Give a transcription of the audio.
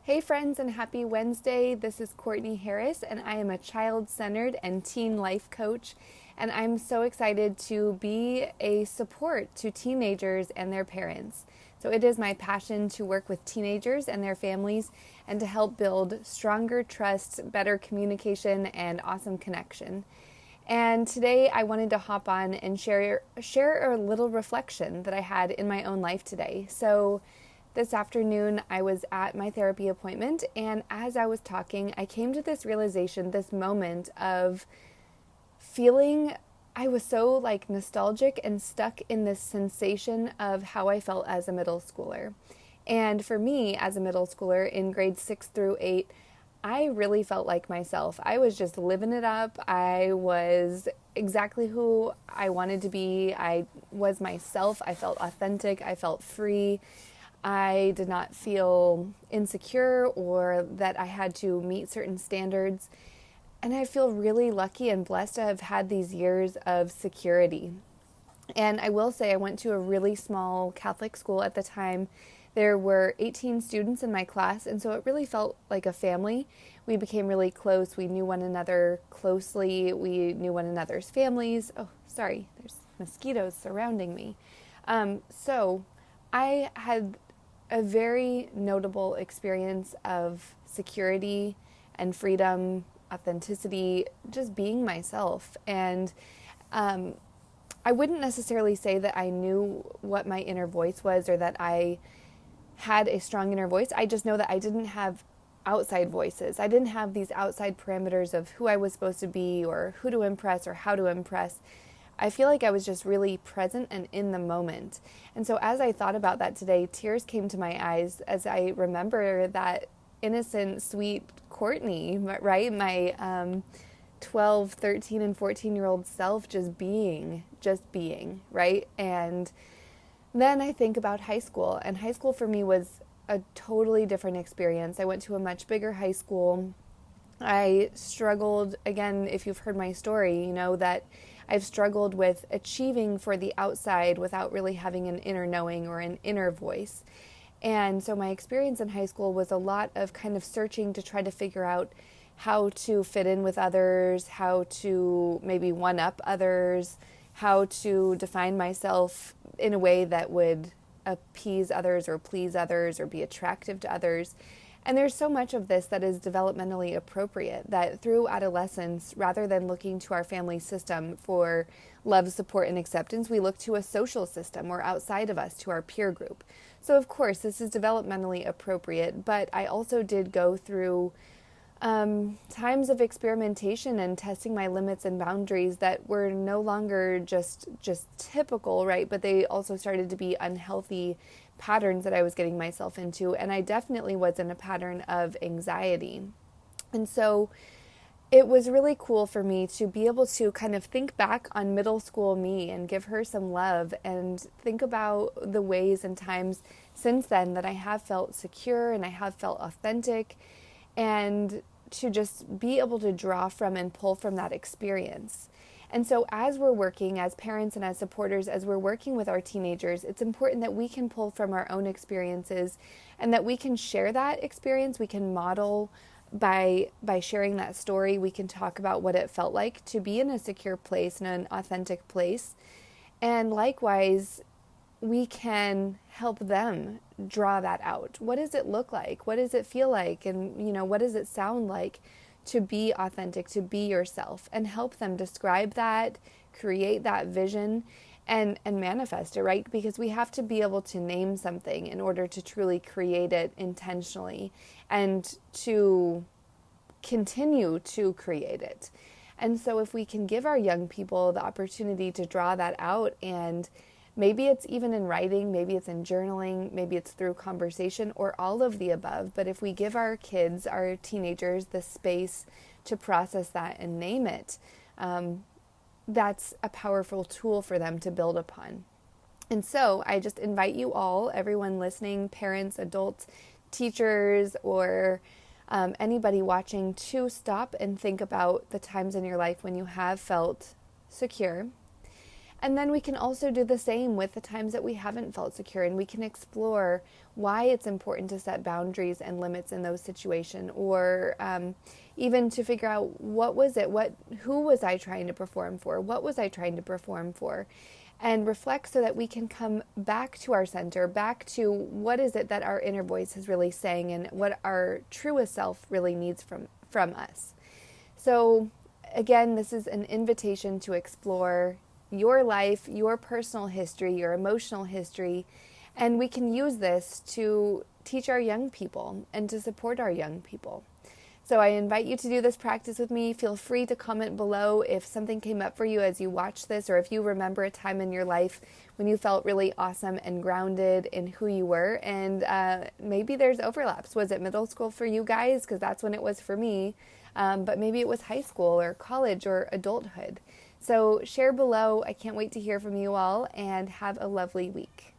Hey friends, and happy Wednesday. This is Courtney Harris, and I am a child-centered and teen life coach. And I'm so excited to be a support to teenagers and their parents. So it is my passion to work with teenagers and their families and to help build stronger trust, better communication, and awesome connection. And today I wanted to hop on and share a little reflection that I had in my own life today. So this afternoon, I was at my therapy appointment, and as I was talking, I came to this realization, this moment of feeling I was so nostalgic and stuck in this sensation of how I felt as a middle schooler. And for me, as a middle schooler in grades 6 through 8, I really felt like myself. I was just living it up. I was exactly who I wanted to be. I was myself. I felt authentic. I felt free. I did not feel insecure or that I had to meet certain standards. And I feel really lucky and blessed to have had these years of security. And I will say I went to a really small Catholic school at the time. There were 18 students in my class, and so it really felt like a family. We became really close. We knew one another closely. We knew one another's families. Oh, sorry, there's mosquitoes surrounding me. So I had a very notable experience of security and freedom, authenticity, just being myself. And I wouldn't necessarily say that I knew what my inner voice was or that I had a strong inner voice. I just know that I didn't have outside voices. I didn't have these outside parameters of who I was supposed to be or who to impress or how to impress. I feel like I was just really present and in the moment. And so as I thought about that today, tears came to my eyes as I remember that innocent, sweet Courtney, right? My 12, 13, and 14-year-old self just being, right? And then I think about high school, and high school for me was a totally different experience. I went to a much bigger high school. I struggled, again, if you've heard my story, you know that I've struggled with achieving for the outside without really having an inner knowing or an inner voice. And so my experience in high school was a lot of kind of searching to try to figure out how to fit in with others, how to maybe one up others, how to define myself in a way that would appease others or please others or be attractive to others. And there's so much of this that is developmentally appropriate that through adolescence, rather than looking to our family system for love, support, and acceptance, we look to a social system or outside of us to our peer group. So of course, this is developmentally appropriate, but I also did go through times of experimentation and testing my limits and boundaries that were no longer just typical, right? But they also started to be unhealthy patterns that I was getting myself into. And I definitely was in a pattern of anxiety. And so it was really cool for me to be able to kind of think back on middle school me and give her some love and think about the ways and times since then that I have felt secure and I have felt authentic, and to just be able to draw from and pull from that experience. And so as we're working as parents and as supporters, as we're working with our teenagers, it's important that we can pull from our own experiences and that we can share that experience. We can model by sharing that story. We can talk about what it felt like to be in a secure place and an authentic place. And likewise, we can help them draw that out. What does it look like? What does it feel like? And, what does it sound like to be authentic, to be yourself, and help them describe that, create that vision, and manifest it, right? Because we have to be able to name something in order to truly create it intentionally and to continue to create it. And so if we can give our young people the opportunity to draw that out, and maybe it's even in writing, maybe it's in journaling, maybe it's through conversation, or all of the above. But if we give our kids, our teenagers, the space to process that and name it, that's a powerful tool for them to build upon. And so I just invite you all, everyone listening, parents, adults, teachers, or anybody watching, to stop and think about the times in your life when you have felt secure, And then we can also do the same with the times that we haven't felt secure, and we can explore why it's important to set boundaries and limits in those situations, or even to figure out who was I trying to perform for? What was I trying to perform for? And reflect so that we can come back to our center, back to what is it that our inner voice is really saying and what our truest self really needs from us. So again, this is an invitation to explore your life, your personal history, your emotional history, and we can use this to teach our young people and to support our young people. So I invite you to do this practice with me. Feel free to comment below if something came up for you as you watch this, or if you remember a time in your life when you felt really awesome and grounded in who you were. And maybe there's overlaps. Was it middle school for you guys? Because that's when it was for me. But maybe it was high school or college or adulthood. So share below. I can't wait to hear from you all, and have a lovely week.